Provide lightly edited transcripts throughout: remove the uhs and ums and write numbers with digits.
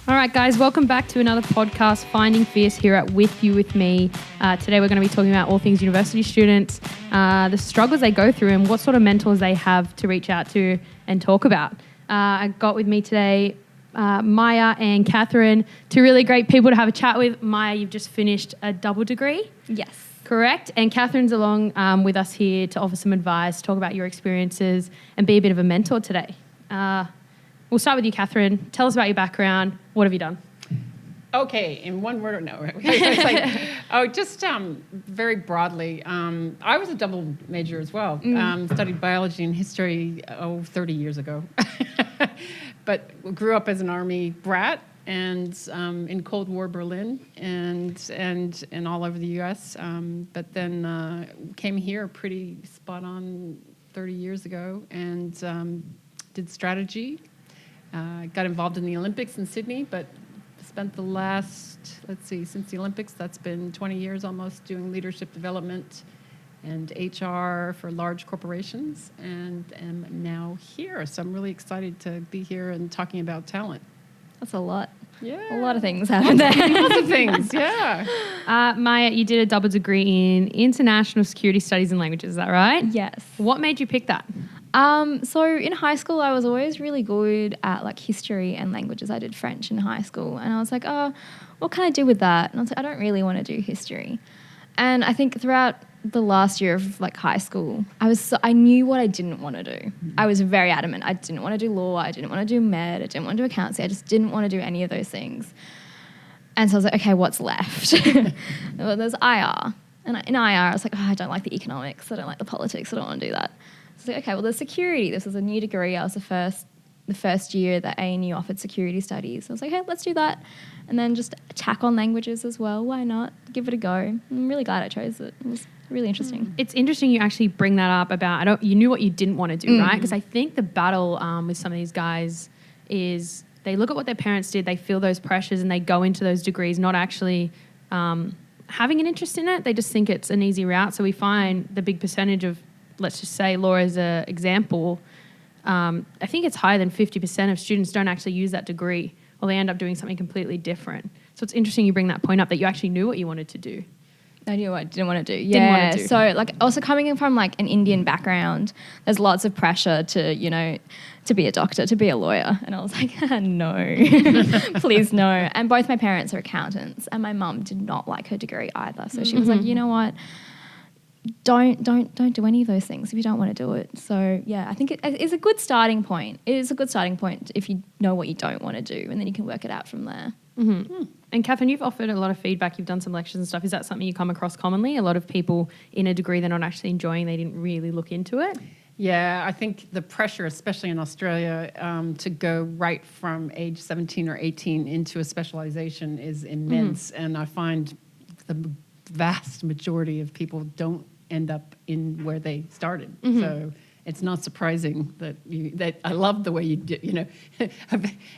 All right, guys, welcome back to another podcast, Finding Fierce, here at With You With Me. Today we're going to be talking about all things university students, the struggles they go through and what sort of mentors they have to reach out to and talk about. I got with me today Maya and Katherine, two really great people to have a chat with. Maya, you've just finished a double degree. Yes. Correct. And Katherine's along with us here to offer some advice, talk about your experiences and be a bit of a mentor today. We'll start with you, Katherine. Tell us about your background. What have you done? Okay, in one word or no? Just very broadly. I was a double major as well. Studied biology and history 30 years ago. But grew up as an Army brat and in Cold War Berlin and all over the U.S. But then came here pretty spot on 30 years ago and did strategy. Got involved in the Olympics in Sydney, but spent the last, since the Olympics, that's been 20 years almost, doing leadership development and HR for large corporations, and am now here. So I'm really excited to be here and talking about talent. That's a lot. Yeah. A lot of things happened there. Lots of things, yeah. Maya, you did a double degree in International Security Studies and Languages, is that right? Yes. What made you pick that? So in high school, I was always really good at like history and languages. I did French in high school, and I was like, oh, what can I do with that? And I was like, I don't really want to do history. And I think throughout the last year of like high school, I knew what I didn't want to do. Mm-hmm. I was very adamant. I didn't want to do law. I didn't want to do med. I didn't want to do accountancy. I just didn't want to do any of those things. And so I was like, okay, what's left? Well, there's IR. And in IR, I was like, oh, I don't like the economics. I don't like the politics. I don't want to do that. So okay, well, there's security. This was a new degree. I was the first year that ANU offered security studies. So I was like, hey, let's do that. And then just tack on languages as well. Why not? Give it a go. I'm really glad I chose it. It was really interesting. It's interesting you actually bring that up about, you knew what you didn't want to do, right? Because I think the battle with some of these guys is they look at what their parents did, they feel those pressures, and they go into those degrees not actually having an interest in it. They just think it's an easy route. So we find the big percentage of, let's just say law as an example, I think it's higher than 50% of students don't actually use that degree, or they end up doing something completely different. So it's interesting you bring that point up that you actually knew what you wanted to do. I knew what I didn't want to do. Yeah. So like also coming in from like an Indian background, there's lots of pressure to be a doctor, to be a lawyer. And I was like, no, please no. And both my parents are accountants, and my mum did not like her degree either. So she was like, you know what? Don't do any of those things if you don't want to do it. So yeah, I think it is a good starting point. It is a good starting point if you know what you don't want to do, and then you can work it out from there. Mm-hmm. And Katherine, you've offered a lot of feedback. You've done some lectures and stuff. Is that something you come across commonly? A lot of people in a degree they're not actually enjoying, they didn't really look into it? Yeah, I think the pressure, especially in Australia, to go right from age 17 or 18 into a specialization is immense. And I find the vast majority of people don't end up in where they started. So it's not surprising that I love the way you did,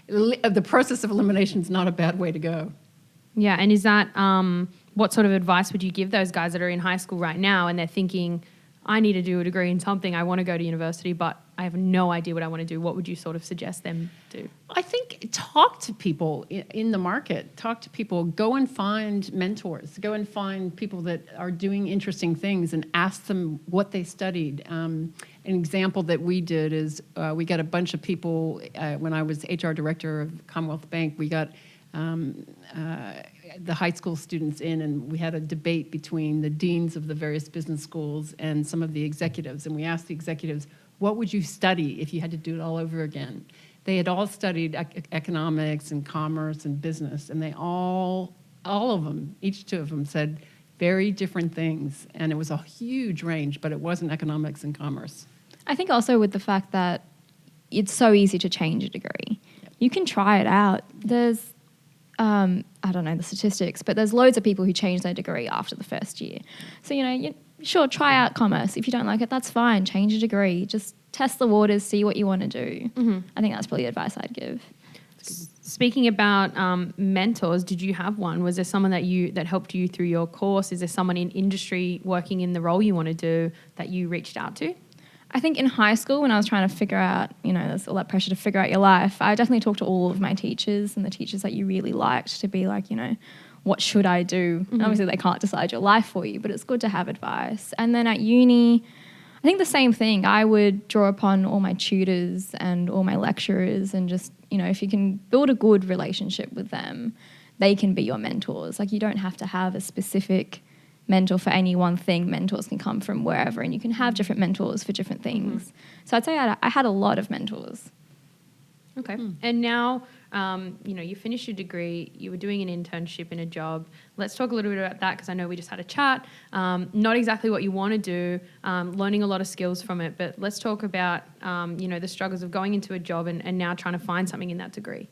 the process of elimination is not a bad way to go. Yeah, and is that, what sort of advice would you give those guys that are in high school right now and they're thinking, I need to do a degree in something, I want to go to university, but I have no idea what I want to do? What would you sort of suggest them do? I think talk to people in the market. Talk to people. Go and find mentors. Go and find people that are doing interesting things and ask them what they studied. An example that we did is we got a bunch of people, when I was HR director of Commonwealth Bank, we got the high school students in, and we had a debate between the deans of the various business schools and some of the executives. And we asked the executives, what would you study if you had to do it all over again? They had all studied economics and commerce and business, and they all of them, each two of them said very different things. And it was a huge range, but it wasn't economics and commerce. I think also with the fact that it's so easy to change a degree. Yep. You can try it out. There's I don't know the statistics, but there's loads of people who change their degree after the first year. So, sure, try out commerce. If you don't like it, that's fine. Change your degree. Just test the waters, see what you want to do. I think that's probably the advice I'd give. Speaking about mentors, did you have one? Was there someone that helped you through your course? Is there someone in industry working in the role you want to do that you reached out to? I think in high school, when I was trying to figure out, there's all that pressure to figure out your life, I definitely talked to all of my teachers and the teachers that you really liked to be like, what should I do? And obviously they can't decide your life for you, but it's good to have advice. And then at uni, I think the same thing. I would draw upon all my tutors and all my lecturers and just, if you can build a good relationship with them, they can be your mentors. Like, you don't have to have a specific mentor for any one thing. Mentors can come from wherever, and you can have different mentors for different things. So I'd say I had a lot of mentors. Okay. And now, you finished your degree, you were doing an internship in a job. Let's talk a little bit about that, because I know we just had a chat. Not exactly what you want to do, learning a lot of skills from it, but let's talk about, the struggles of going into a job and now trying to find something in that degree.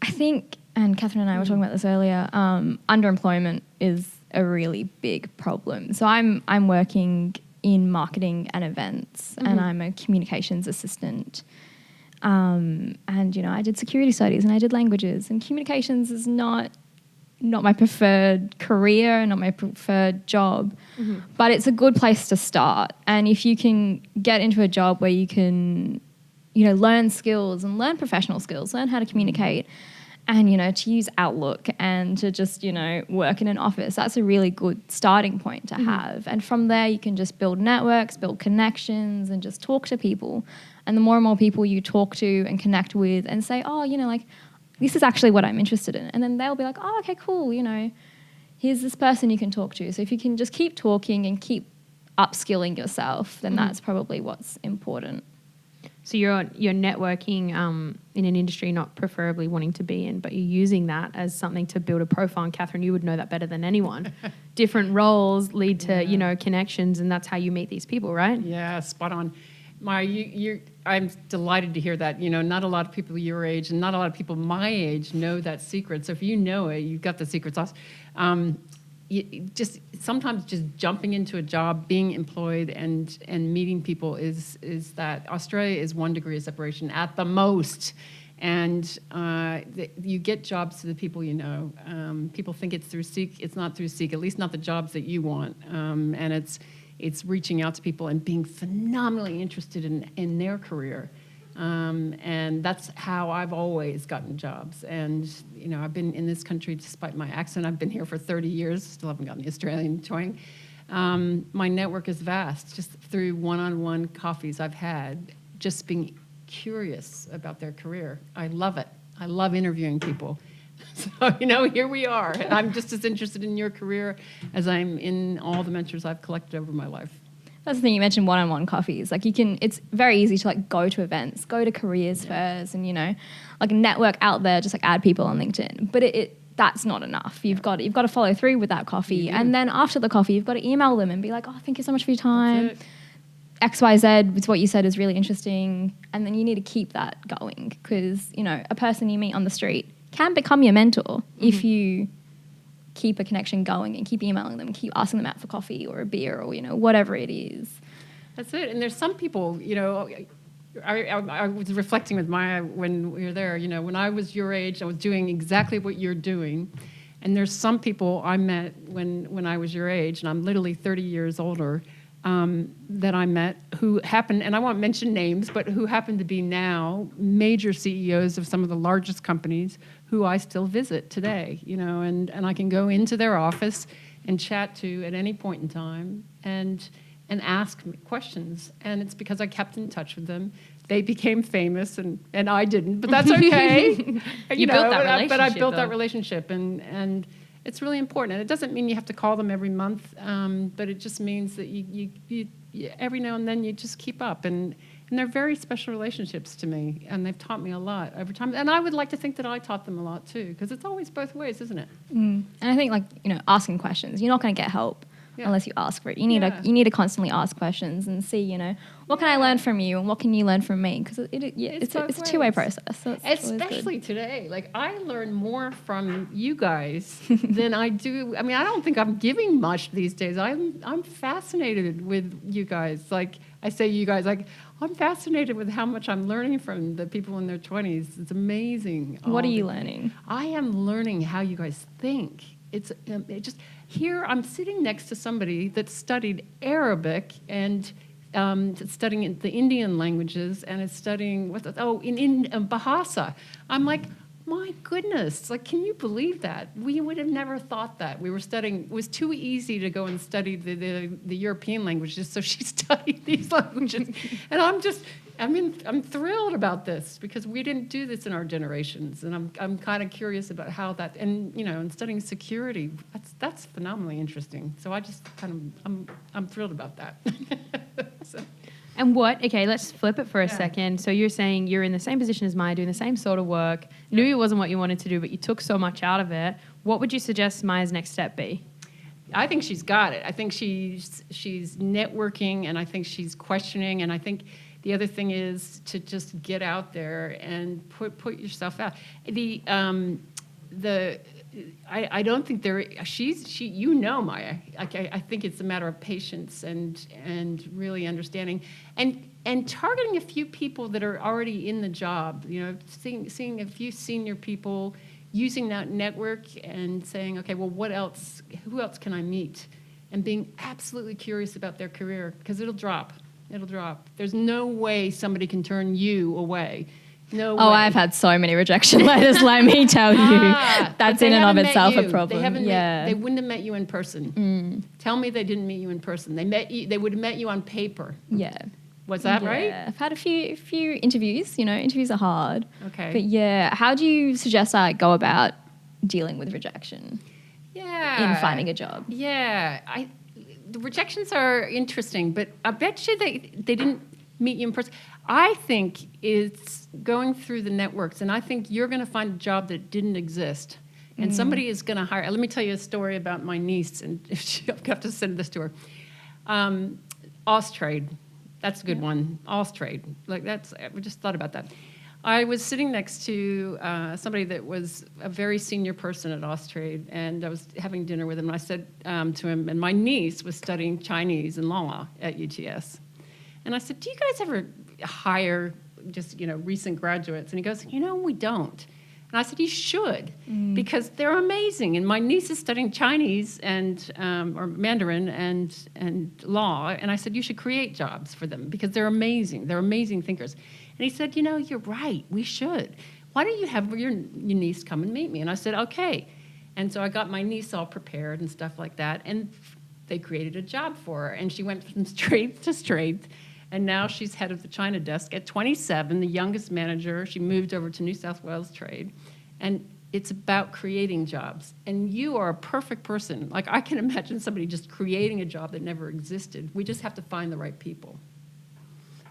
I think, and Katherine and I were talking about this earlier, underemployment is a really big problem. So I'm working in marketing and events, and I'm a communications assistant. And, I did security studies and I did languages, and communications is not my preferred career, not my preferred job, but it's a good place to start. And if you can get into a job where you can, learn skills and learn professional skills, learn how to communicate and, to use Outlook and to just, work in an office, that's a really good starting point to have. And from there, you can just build networks, build connections, and just talk to people. And the more and more people you talk to and connect with and say, oh, this is actually what I'm interested in. And then they'll be like, oh, okay, cool, here's this person you can talk to. So if you can just keep talking and keep upskilling yourself, then that's probably what's important. So you're networking in an industry not preferably wanting to be in, but you're using that as something to build a profile. And Katherine, you would know that better than anyone. Different roles lead to, connections, and that's how you meet these people, right? Yeah, spot on. I'm delighted to hear that. Not a lot of people your age and not a lot of people my age know that secret. So if you know it, you've got the secret sauce. Sometimes just jumping into a job, being employed, and meeting people is that Australia is 1 degree of separation at the most. And you get jobs to the people you know. People think it's through Seek. It's not through Seek, at least not the jobs that you want. And it's reaching out to people and being phenomenally interested in their career. And that's how I've always gotten jobs. And, I've been in this country despite my accent. I've been here for 30 years, still haven't gotten the Australian twang. My network is vast, just through one-on-one coffees I've had, just being curious about their career. I love it. I love interviewing people. So, here we are. And I'm just as interested in your career as I'm in all the mentors I've collected over my life. That's the thing, you mentioned one-on-one coffees. Like, it's very easy to go to events, go to careers fairs, and network out there, just add people on LinkedIn. But that's not enough. You've got to follow through with that coffee, and then after the coffee, you've got to email them and be like, oh, thank you so much for your time. XYZ is what you said is really interesting, and then you need to keep that going, because a person you meet on the street can become your mentor if you keep a connection going and keep emailing them, keep asking them out for coffee or a beer or, whatever it is. That's it. And there's some people, I was reflecting with Maya when we were there, when I was your age, I was doing exactly what you're doing. And there's some people I met when I was your age, and I'm literally 30 years older, that I met who happened, and I won't mention names, but who happen to be now major CEOs of some of the largest companies who I still visit today, and I can go into their office and chat to at any point in time and ask questions. And it's because I kept in touch with them. They became famous and I didn't, but that's okay. You built that relationship. But I built that relationship, and it's really important. And it doesn't mean you have to call them every month, but it just means that you every now and then you just keep up. And they're very special relationships to me, and they've taught me a lot over time. And I would like to think that I taught them a lot too, because it's always both ways, isn't it? And I think asking questions, you're not going to get help unless you ask for it. You need to constantly ask questions and see, what can I learn from you and what can you learn from me? Because it's a two-way process. So especially today. I learn more from you guys than I do. I mean, I don't think I'm giving much these days. I'm fascinated with you guys. I say you guys, I'm fascinated with how much I'm learning from the people in their 20s. It's amazing. What are you learning? I am learning how you guys think. Here I'm sitting next to somebody that studied Arabic and studying the Indian languages, and is studying in Bahasa. I'm like, my goodness, like, can you believe that? We would have never thought that. We were studying, it was too easy to go and study the European languages, so she studied these languages. And I'm thrilled about this, because we didn't do this in our generations. And I'm kind of curious about how that, and, and studying security, that's phenomenally interesting. So I just I'm thrilled about that. So. And okay, let's flip it for a second. So you're saying you're in the same position as Maya, doing the same sort of work, knew it wasn't what you wanted to do, but you took so much out of it. What would you suggest Maya's next step be? I think she's got it. I think she's networking, and I think she's questioning, and I think the other thing is to just get out there and put yourself out. I don't think Maya. I think it's a matter of patience and really understanding and targeting a few people that are already in the job. Seeing a few senior people, using that network and saying, okay, well, who else can I meet? And being absolutely curious about their career, because it'll drop. There's no way somebody can turn you away. No way. I've had so many rejection letters, let me tell you. That's in and of itself a problem. They wouldn't have met you in person. Tell me they didn't meet you in person. They would have met you on paper. Yeah. Was that right? I've had a few interviews. Interviews are hard. Okay. But how do you suggest I go about dealing with rejection? Yeah. In finding a job? Yeah. The rejections are interesting, but I bet you they didn't meet you in person. I think it's going through the networks, and I think you're going to find a job that didn't exist, and somebody is going to hire. Let me tell you a story about my niece, and I'll have to send this to her. Austrade, that's a good one. Austrade, I just thought about that. I was sitting next to somebody that was a very senior person at Austrade, and I was having dinner with him, and I said to him, and my niece was studying Chinese and law at UTS. And I said, do you guys ever hire just, recent graduates? And he goes, we don't. And I said, you should, because they're amazing. And my niece is studying Chinese or Mandarin and law. And I said, you should create jobs for them, because they're amazing. They're amazing thinkers. And he said, you're right. We should. Why don't you have your niece come and meet me? And I said, okay. And so I got my niece all prepared and stuff like that. And they created a job for her. And she went from strength to strength. And now she's head of the China desk at 27, the youngest manager. She moved over to New South Wales Trade. And it's about creating jobs. And you are a perfect person. Like, I can imagine somebody just creating a job that never existed. We just have to find the right people.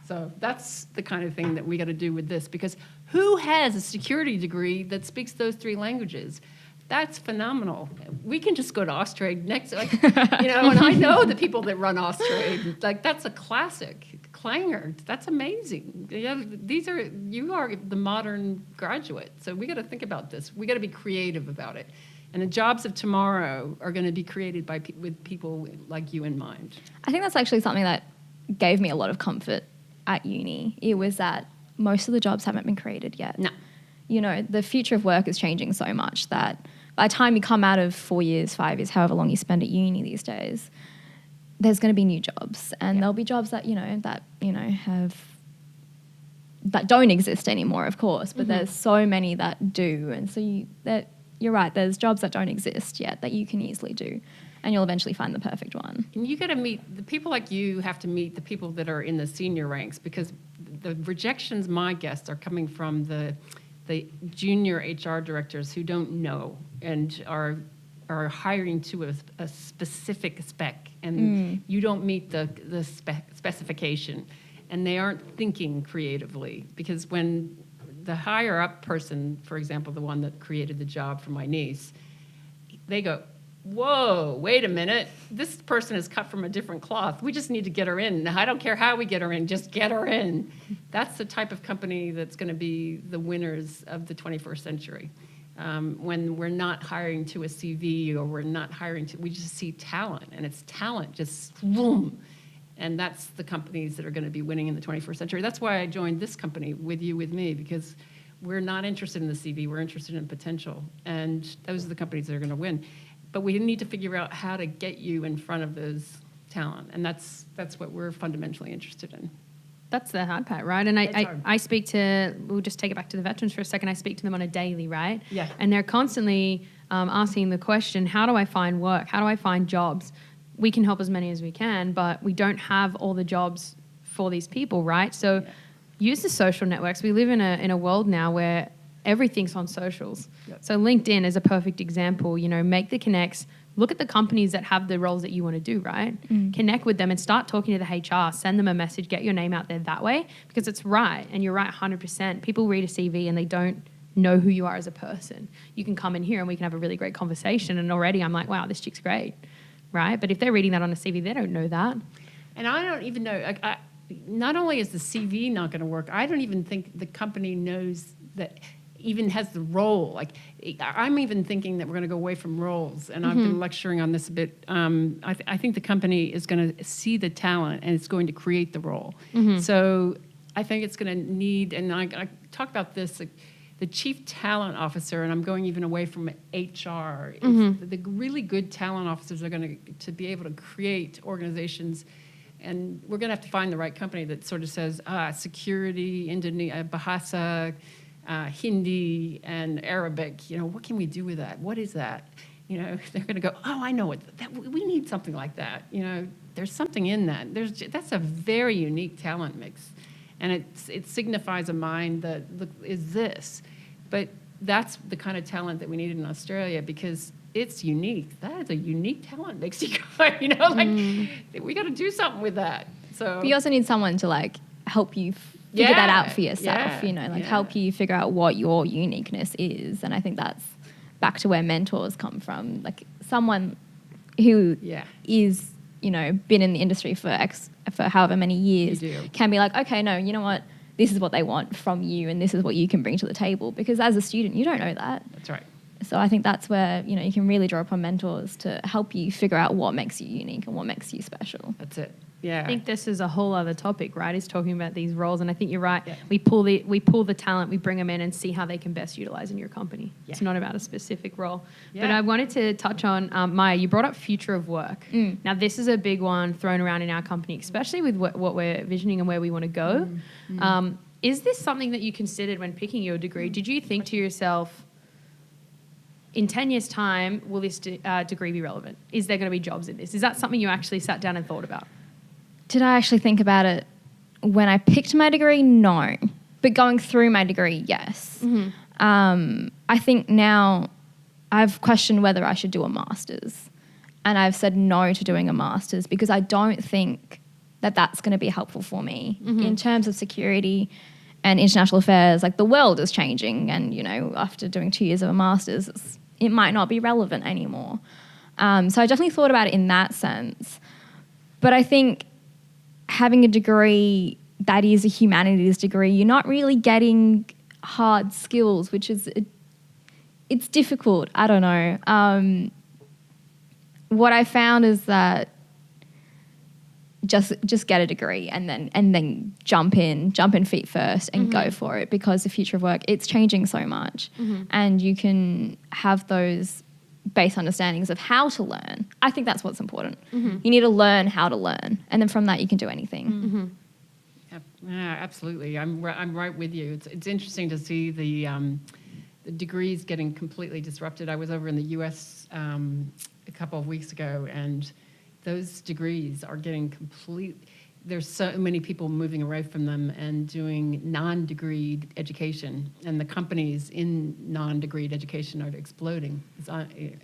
So that's the kind of thing that we got to do with this, because who has a security degree that speaks those 3 languages? That's phenomenal. We can just go to Austrade next, and I know the people that run Austrade. That's a classic. Clanger, that's amazing. You are the modern graduate, so we got to think about this. We got to be creative about it, and the jobs of tomorrow are going to be created with people like you in mind. I think that's actually something that gave me a lot of comfort at uni. It was that most of the jobs haven't been created yet. No. The future of work is changing so much that by the time you come out of 4 years, 5 years, however long you spend at uni these days, there's going to be new jobs, and there'll be jobs that that don't exist anymore, of course, but there's so many that do, and so you're right. There's jobs that don't exist yet that you can easily do, and you'll eventually find the perfect one. And you got to meet the people like you. Have to meet the people that are in the senior ranks, because the rejections, my guess, are coming from the junior HR directors who don't know and are hiring to a specific spec, and you don't meet the specification, and they aren't thinking creatively, because when the higher up person, for example, the one that created the job for my niece, they go, whoa, wait a minute, this person is cut from a different cloth. We just need to get her in. I don't care how we get her in, just get her in. That's the type of company that's going to be the winners of the 21st century. When we're not hiring to a CV, or we're not hiring we just see talent, and it's talent, just boom. And that's the companies that are going to be winning in the 21st century. That's why I joined this company with me, because we're not interested in the CV, we're interested in potential. And those are the companies that are going to win. But we need to figure out how to get you in front of those talent, and that's what we're fundamentally interested in. That's the hard part, right? And It's hard. I speak to, we'll just take it back to the veterans for a second. I speak to them on a daily, right? Yeah. And they're constantly asking the question, how do I find work? How do I find jobs? We can help as many as we can, but we don't have all the jobs for these people, right? So use the social networks. We live in a world now where everything's on socials. Yep. So LinkedIn is a perfect example. You know, make the connects. Look at the companies that have the roles that you want to do, right? Connect with them and start talking to the HR. Send them a message. Get your name out there that way, because it's right. And you're right 100%. People read a CV and they don't know who you are as a person. You can come in here and we can have a really great conversation. And already I'm like, wow, this chick's great, right? But if they're reading that on a CV, they don't know that. And I don't even know, not only is the CV not going to work, I don't even think the company knows that even has the role. Like, I'm even thinking that we're going to go away from roles, and I've been lecturing on this a bit. I think the company is going to see the talent, and it's going to create the role. So I think it's going to need, and I talk about this, like, the chief talent officer, and I'm going even away from HR. The really good talent officers are going to be able to create organizations. And we're going to have to find the right company that sort of says, security, Bahasa, Hindi, and Arabic. You know, what can we do with that? What is that? You know, they're going to go, oh, I know it. We need something like that. You know, there's something in that. That's a very unique talent mix, and it signifies a mind that is this. But that's the kind of talent that we need in Australia, because it's unique. That is a unique talent mix. You know, like we got to do something with that. So, but you also need someone to like help you figure that out for yourself. You know, like help you figure out what your uniqueness is. And I think that's back to where mentors come from. Like someone who is, you know, been in the industry for however many years can be like, okay, no, you know what? This is what they want from you, and this is what you can bring to the table. Because as a student, you don't know that. That's right. So I think that's where, you know, you can really draw upon mentors to help you figure out what makes you unique and what makes you special. That's it. Yeah. I think this is a whole other topic, right? Is talking about these roles, and I think you're right. Yeah. We pull the talent, we bring them in, and see how they can best utilize in your company. Yeah. It's not about a specific role. Yeah. But I wanted to touch on Maya. You brought up future of work. Now this is a big one thrown around in our company, especially with what we're visioning and where we want to go. Is this something that you considered when picking your degree? Did you think to yourself, in 10 years' time, will this degree be relevant? Is there going to be jobs in this? Is that something you actually sat down and thought about? Did I actually think about it when I picked my degree? No. But going through my degree, yes. I think now I've questioned whether I should do a master's. And I've said no to doing a master's because I don't think that that's going to be helpful for me in terms of security and international affairs. Like, the world is changing, and, you know, after doing 2 years of a master's, it might not be relevant anymore. So I definitely thought about it in that sense. But I think having a degree that is a humanities degree, you're not really getting hard skills, which is, it's difficult. I don't know. What I found is that just get a degree and then jump in feet first and go for it, because the future of work, it's changing so much, and you can have those base understandings of how to learn. I think that's what's important. You need to learn how to learn, and then from that you can do anything. Yeah, absolutely. I'm right with you. It's interesting to see the degrees getting completely disrupted. I was over in the U.S. A couple of weeks ago, and those degrees are getting there's so many people moving away from them and doing non-degreed education, and the companies in non-degreed education are exploding.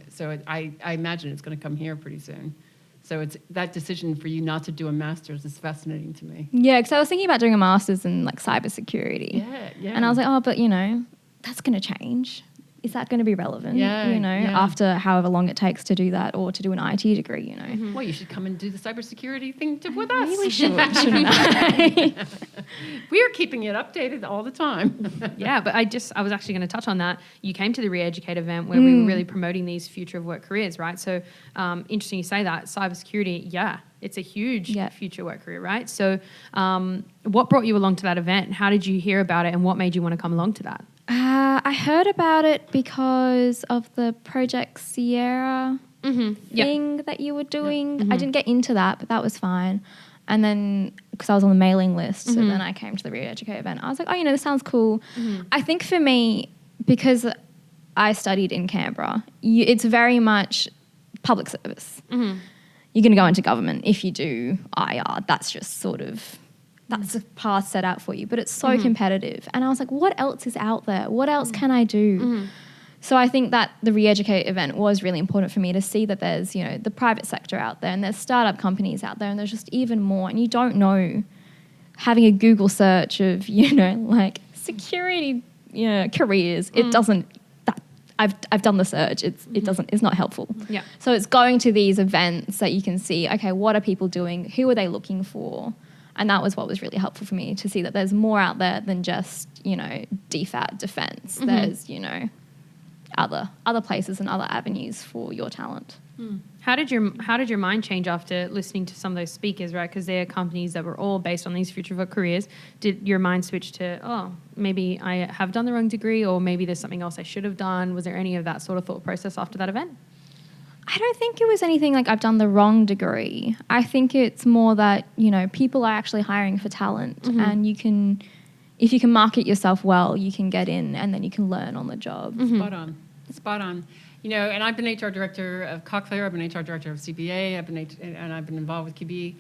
So I imagine it's going to come here pretty soon. So it's that decision for you not to do a master's is fascinating to me. Yeah, because I was thinking about doing a master's in like cybersecurity. Yeah. And I was like, oh, but you know, that's going to change. Is that going to be relevant? After however long it takes to do that, or to do an IT degree, you know. Well, you should come and do the cybersecurity thing with us. Really should, shouldn't I? We are keeping it updated all the time. Yeah, but I was actually going to touch on that. You came to the Re-Educate event where we were really promoting these future of work careers, right? So interesting you say that. Cybersecurity, it's a huge future work career, right? So what brought you along to that event? How did you hear about it, and what made you want to come along to that? I heard about it because of the Project Sierra thing that you were doing. I didn't get into that, but that was fine. And then, because I was on the mailing list, so then I came to the Re-Educate event. I was like, oh, this sounds cool. I think for me, because I studied in Canberra, it's very much public service. You're going to go into government if you do IR. That's just sort of, that's a path set out for you. But it's so competitive. And I was like, what else is out there? What else can I do? So I think that the Re-Educate event was really important for me to see that there's, the private sector out there and there's startup companies out there and there's just even more. And you don't know, having a Google search of, like security, careers, it doesn't, I've done the search. It's not helpful. Yeah. So it's going to these events that you can see, okay, what are people doing? Who are they looking for? And that was what was really helpful for me, to see that there's more out there than just, DFAT defense. There's, other places and other avenues for your talent. How did your mind change after listening to some of those speakers, right? Because they're companies that were all based on these future careers. Did your mind switch to, oh, maybe I have done the wrong degree, or maybe there's something else I should have done? Was there any of that sort of thought process after that event? I don't think it was anything like I've done the wrong degree. I think it's more that, people are actually hiring for talent, and if you can market yourself well, you can get in and then you can learn on the job. Spot on. And I've been HR director of Cochlear, I've been HR director of CBA, and I've been involved with QB.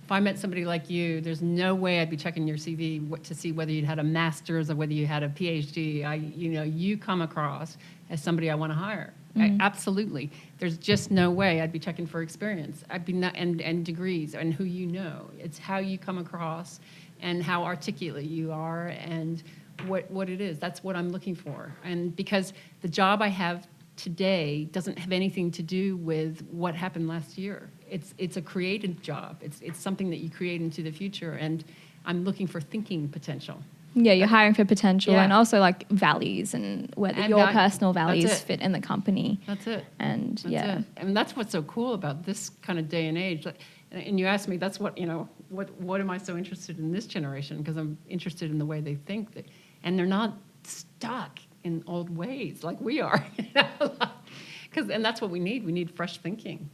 If I met somebody like you, there's no way I'd be checking your CV to see whether you'd had a master's or whether you had a PhD. You come across as somebody I want to hire. Absolutely. There's just no way I'd be checking for experience. And degrees and who you know. It's how you come across and how articulate you are and what it is. That's what I'm looking for. And because the job I have today doesn't have anything to do with what happened last year. It's a creative job. It's something that you create into the future, and I'm looking for thinking potential. Yeah, you're hiring for potential and also like values and whether your personal values fit in the company. That's it. And that's it. And that's what's so cool about this kind of day and age. And you asked me, that's what, what am I so interested in this generation? Because I'm interested in the way they think. And they're not stuck in old ways like we are. And that's what we need. We need fresh thinking.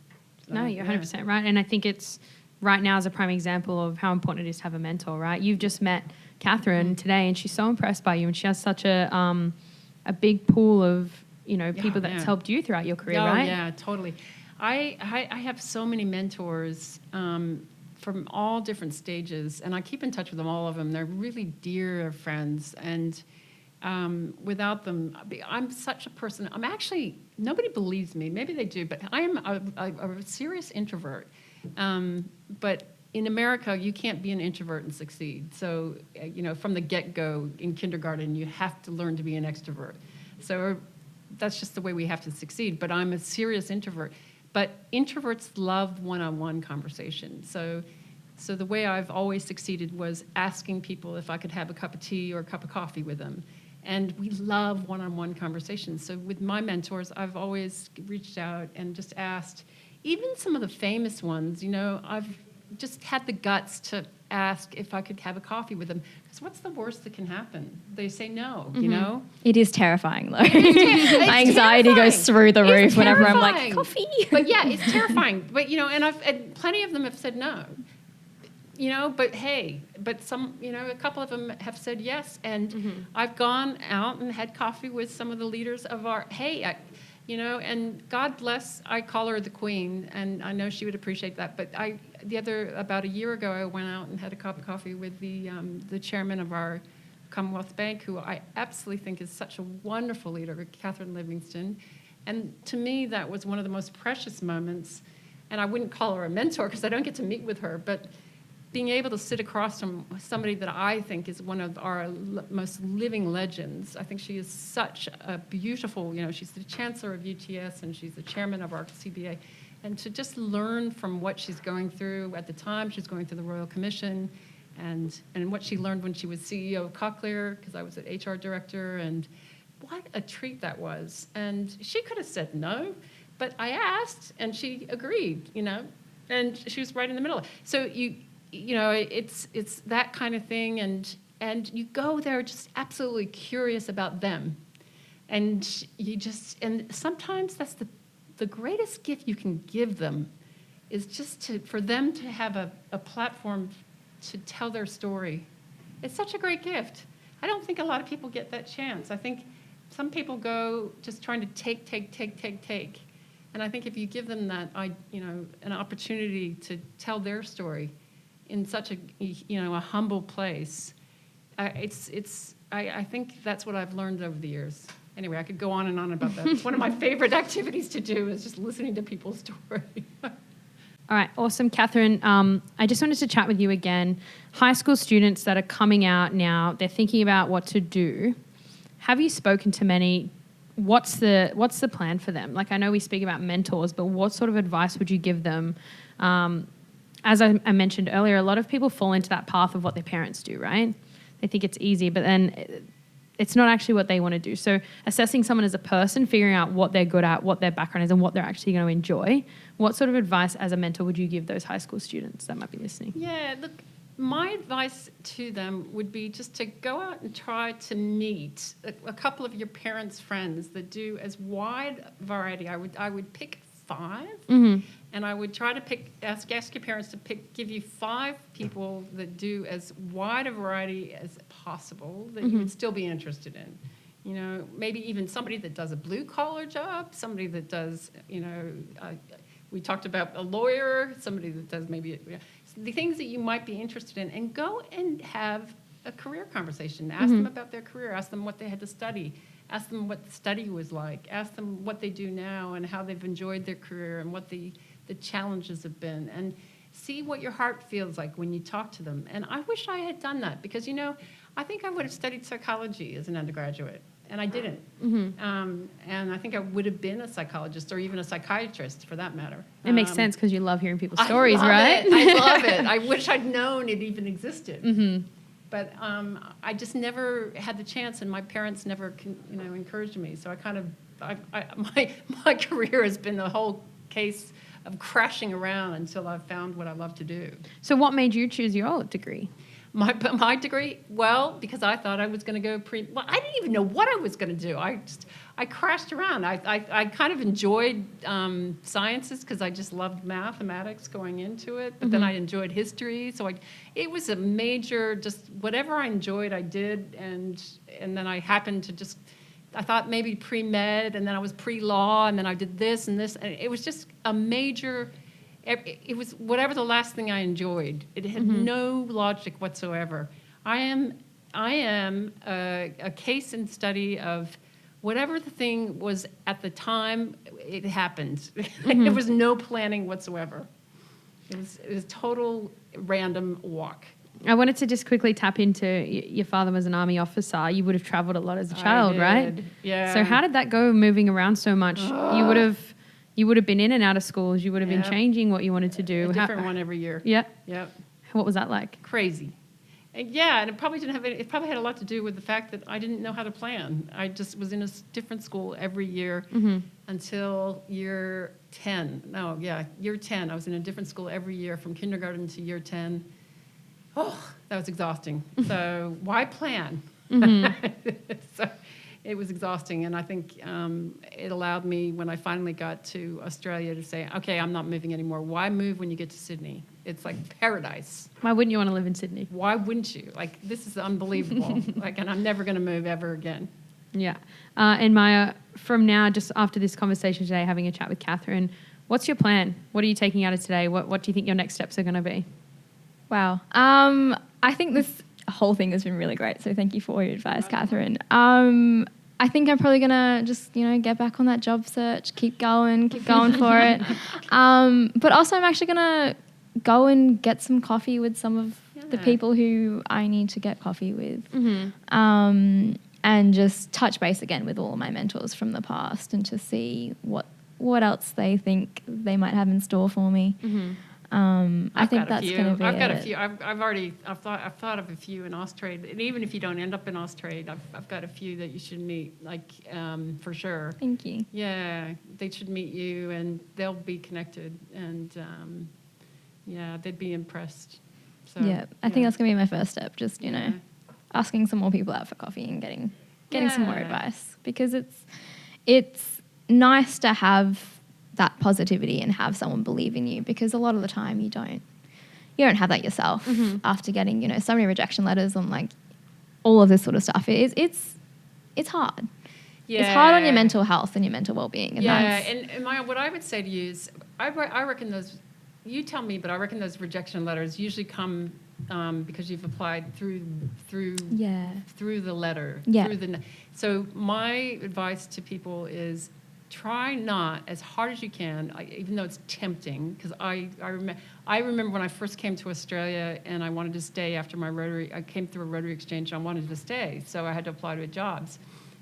So, no, you're 100% right. And I think it's right now is a prime example of how important it is to have a mentor, right? You've just met Katherine today, and she's so impressed by you, and she has such a big pool of people that's helped you throughout your career, right? Yeah, totally. I have so many mentors from all different stages, and I keep in touch with them, all of them. They're really dear friends, and without them, I'm such a person. I'm actually, nobody believes me. Maybe they do, but I am a serious introvert. But in America, you can't be an introvert and succeed. So, from the get-go in kindergarten, you have to learn to be an extrovert. So that's just the way we have to succeed. But I'm a serious introvert. But introverts love one-on-one conversation. So the way I've always succeeded was asking people if I could have a cup of tea or a cup of coffee with them. And we love one-on-one conversations. So with my mentors, I've always reached out and just asked, even some of the famous ones, I've just had the guts to ask if I could have a coffee with them. Because what's the worst that can happen? They say no, It is terrifying, though. My anxiety goes through the roof whenever I'm like, coffee. But yeah, it's terrifying. But, and plenty of them have said no. But some, a couple of them have said yes. And I've gone out and had coffee with some of the leaders of our, and God bless, I call her the queen, and I know she would appreciate that. But about a year ago, I went out and had a cup of coffee with the chairman of our Commonwealth Bank, who I absolutely think is such a wonderful leader, Katherine Livingston. And to me, that was one of the most precious moments. And I wouldn't call her a mentor because I don't get to meet with her, but being able to sit across from somebody that I think is one of our most living legends. I think she is such a beautiful, she's the chancellor of UTS and she's the chairman of our CBA. And to just learn from what she's going through at the time, she's going through the Royal Commission and what she learned when she was CEO of Cochlear, because I was an HR director, and what a treat that was. And she could have said no, but I asked and she agreed, and she was right in the middle. So it's that kind of thing, and you go there just absolutely curious about them, and and sometimes that's the greatest gift you can give them is just for them to have a platform to tell their story. It's such a great gift. I don't think a lot of people get that chance. I think some people go just trying to take. And I think if you give them that, an opportunity to tell their story in such a humble place, I think that's what I've learned over the years. Anyway, I could go on and on about that. It's one of my favorite activities to do is just listening to people's story. All right, awesome. Katherine, I just wanted to chat with you again. High school students that are coming out now, they're thinking about what to do. Have you spoken to many? What's the plan for them? Like, I know we speak about mentors, but what sort of advice would you give them? As I mentioned earlier, a lot of people fall into that path of what their parents do, right? They think it's easy, but then it's not actually what they want to do. So assessing someone as a person, figuring out what they're good at, what their background is, and what they're actually going to enjoy. What sort of advice as a mentor would you give those high school students that might be listening? Yeah, look, my advice to them would be just to go out and try to meet a couple of your parents' friends that do as wide variety. I would pick 5, and I would try to ask your parents to give you 5 people that do as wide a variety as possible that you would still be interested in. You know, maybe even somebody that does a blue-collar job, somebody that does, we talked about a lawyer, somebody that does maybe the things that you might be interested in, and go and have a career conversation. Ask them about their career. Ask them what they had to study. Ask them what the study was like. Ask them what they do now and how they've enjoyed their career and what the challenges have been. And see what your heart feels like when you talk to them. And I wish I had done that because, I think I would have studied psychology as an undergraduate. And I didn't. And I think I would have been a psychologist or even a psychiatrist for that matter. It makes sense because you love hearing people's stories, right? I love it. I wish I'd known it even existed. But I just never had the chance, and my parents never, encouraged me. So my career has been the whole case of crashing around until I've found what I love to do. So what made you choose your degree? My degree, well, because I thought I was going to go I didn't even know what I was going to do. I crashed around. I kind of enjoyed sciences because I just loved mathematics going into it. But then I enjoyed history, so it was a major. Just whatever I enjoyed, I did, and then I happened to I thought maybe pre-med, and then I was pre-law, and then I did this and this, and it was just a major. It was whatever the last thing I enjoyed. It had no logic whatsoever. I am a case and study of whatever the thing was at the time it happened. There was no planning whatsoever. It was total random walk. I wanted to just quickly tap into your father was an army officer. You would have traveled a lot as a child, right? Yeah. So how did that go moving around so much? You would have been in and out of schools. You would have been changing what you wanted to do. A different one every year. Yeah. Yep. What was that like? Crazy. And it probably didn't have it probably had a lot to do with the fact that I didn't know how to plan. I just was in a different school every year until year 10. Year 10. I was in a different school every year from kindergarten to year 10. Oh, that was exhausting. So why plan? So it was exhausting, and I think it allowed me, when I finally got to Australia, to say, okay, I'm not moving anymore. Why move when you get to Sydney? It's like paradise. Why wouldn't you want to live in Sydney? Why wouldn't you? Like, this is unbelievable. And I'm never going to move ever again. Yeah. And Maya, from now, just after this conversation today, having a chat with Katherine, what's your plan? What are you taking out of today? What do you think your next steps are going to be? Wow. I think this whole thing has been really great. So thank you for all your advice, Katherine. I think I'm probably going to just, get back on that job search, keep going for it. But also I'm actually going to go and get some coffee with some of the people who I need to get coffee with. And just touch base again with all of my mentors from the past and to see what else they think they might have in store for me. I think that's going to be I've got a few. I've thought of a few in Austrade, and even if you don't end up in Austrade, I've got a few that you should meet, for sure. Thank you. Yeah, they should meet you, and they'll be connected, and they'd be impressed. So, I think that's going to be my first step. Just asking some more people out for coffee and getting some more advice, because it's nice to have that positivity and have someone believe in you, because a lot of the time you don't have that yourself after getting, you know, so many rejection letters on like all of this sort of stuff. It's hard. Yeah. It's hard on your mental health and your mental well-being. And and Maya, what I would say to you is, I reckon those, you tell me, but I reckon those rejection letters usually come because you've applied through the letter. Yeah. So my advice to people is, try not, as hard as you can, even though it's tempting, because I remember when I first came to Australia and I wanted to stay after my Rotary, I came through a Rotary exchange, I wanted to stay, so I had to apply to jobs.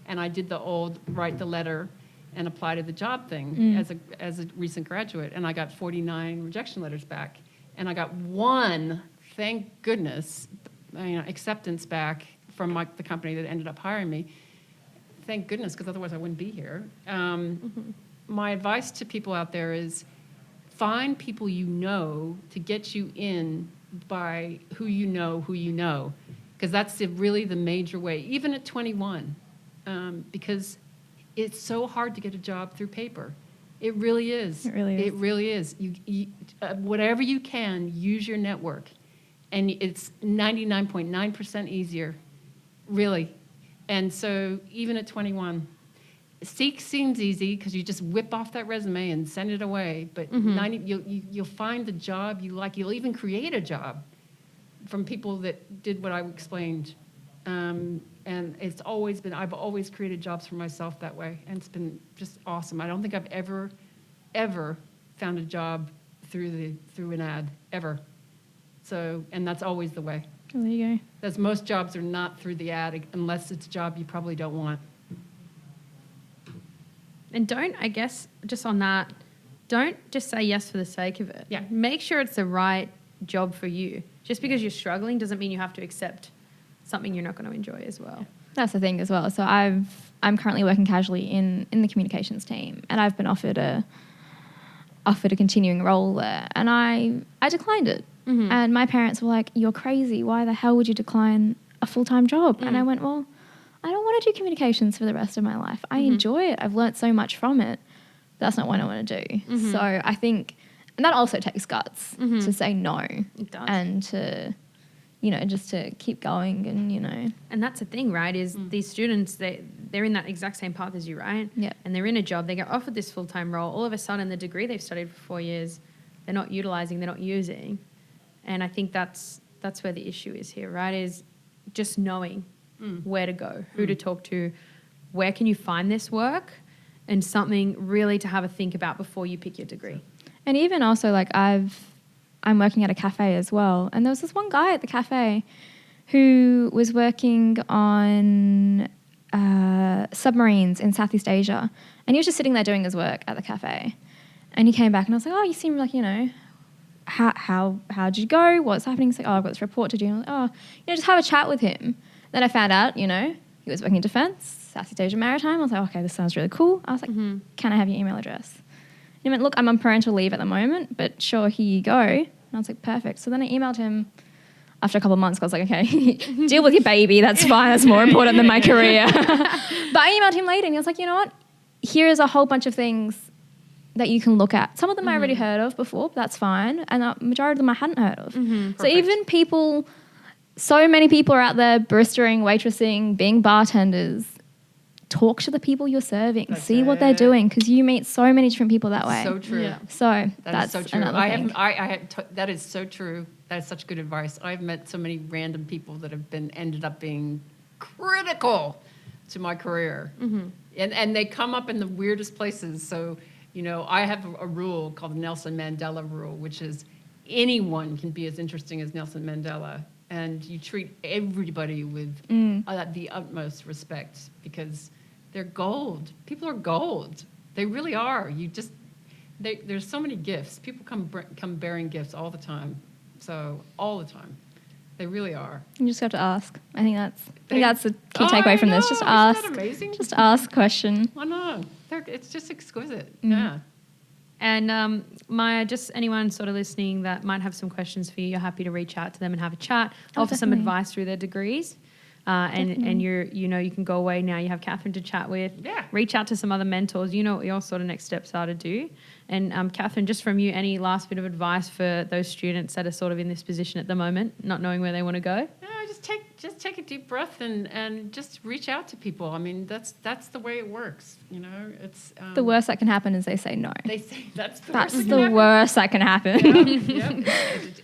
And I did the old write the letter and apply to the job thing as a recent graduate, and I got 49 rejection letters back. And I got one, thank goodness, acceptance back from the company that ended up hiring me. Thank goodness, because otherwise I wouldn't be here. My advice to people out there is, find people you know to get you in by who you know, because that's really the major way, even at 21, because it's so hard to get a job through paper. It really is. It really is. It really is. You whatever you can, use your network, and it's 99.9% easier, really. And so even at 21, Seek seems easy because you just whip off that resume and send it away. But you'll find the job you like. You'll even create a job from people that did what I explained. And it's always been, I've always created jobs for myself that way. And it's been just awesome. I don't think I've ever found a job through an ad, ever. So, and that's always the way. Oh, there you go. Because most jobs are not through the ad unless it's a job you probably don't want. And don't, I guess, just on that, don't just say yes for the sake of it. Yeah. Make sure it's the right job for you. Just because you're struggling doesn't mean you have to accept something you're not going to enjoy as well. That's the thing as well. So I'm currently working casually in the communications team, and I've been offered a continuing role there, and I declined it. Mm-hmm. And my parents were like, "You're crazy. Why the hell would you decline a full-time job?" And I went, "Well, I don't want to do communications for the rest of my life. I enjoy it. I've learnt so much from it. That's not what I want to do." Mm-hmm. So I think, and that also takes guts to say no. It does. And to, just to keep going and, And that's the thing, right, is these students, they're in that exact same path as you, right? Yeah. And they're in a job, they get offered this full-time role. All of a sudden, the degree they've studied for 4 years, they're not utilising, they're not using. And I think that's where the issue is here, right, is just knowing where to go, who to talk to, where can you find this work, and something really to have a think about before you pick your degree. And even also, like, I'm working at a cafe as well, and there was this one guy at the cafe who was working on submarines in Southeast Asia, and he was just sitting there doing his work at the cafe. And he came back, and I was like, "Oh, you seem like, how'd you go? What's happening?" He's like, "Oh, I've got this report to do." And I'm like, "Oh, just have a chat with him." Then I found out, he was working in defence, Southeast Asia Maritime. I was like, "Okay, this sounds really cool." I was like, "Can I have your email address?" And he went, "Look, I'm on parental leave at the moment, but sure, here you go." And I was like, "Perfect." So then I emailed him after a couple of months. I was like, "Okay, deal with your baby. That's fine. That's more important than my career." But I emailed him later, and he was like, "You know what? Here is a whole bunch of things that you can look at. Some of them I already heard of before, but that's fine. And the majority of them I hadn't heard of." So even people, so many people are out there baristering, waitressing, being bartenders. Talk to the people you're serving. That's see what they're doing, because you meet so many different people that way. So true. Yeah. So That's so true. another thing. That is so true. That is such good advice. I've met so many random people that have ended up being critical to my career. And they come up in the weirdest places. So, I have a rule called the Nelson Mandela rule, which is anyone can be as interesting as Nelson Mandela. And you treat everybody with the utmost respect, because they're gold. People are gold. They really are. There's so many gifts. People come bearing gifts all the time. So all the time. They really are. You just have to ask. I think that's the key takeaway from this. Just Isn't ask. that amazing? Just ask question. I know. It's just exquisite. Yeah. And Maya, just anyone sort of listening that might have some questions for you, you're happy to reach out to them and have a chat, offer some definitely. advice through their degrees. and you can go away now. You have Katherine to chat with. Yeah. Reach out to some other mentors. You know what your sort of next steps are to do. And Katherine, just from you, any last bit of advice for those students that are sort of in this position at the moment, not knowing where they want to go? Just take a deep breath and just reach out to people. I mean, that's the way it works. It's The worst that can happen is they say no. They say that's That's worst. the worst that can happen. And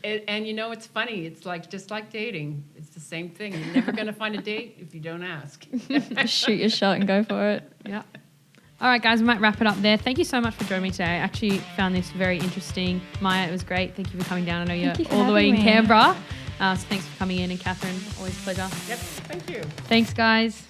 it's funny. It's just like dating. It's the same thing. You're never going to find a date if you don't ask. Just shoot your shot and go for it. Yeah. All right, guys, we might wrap it up there. Thank you so much for joining me today. I actually found this very interesting. Maya, it was great. Thank you for coming down. I know you're all the way in Canberra. So thanks for coming in. And Katherine, always a pleasure. Yep. Thank you. Thanks, guys.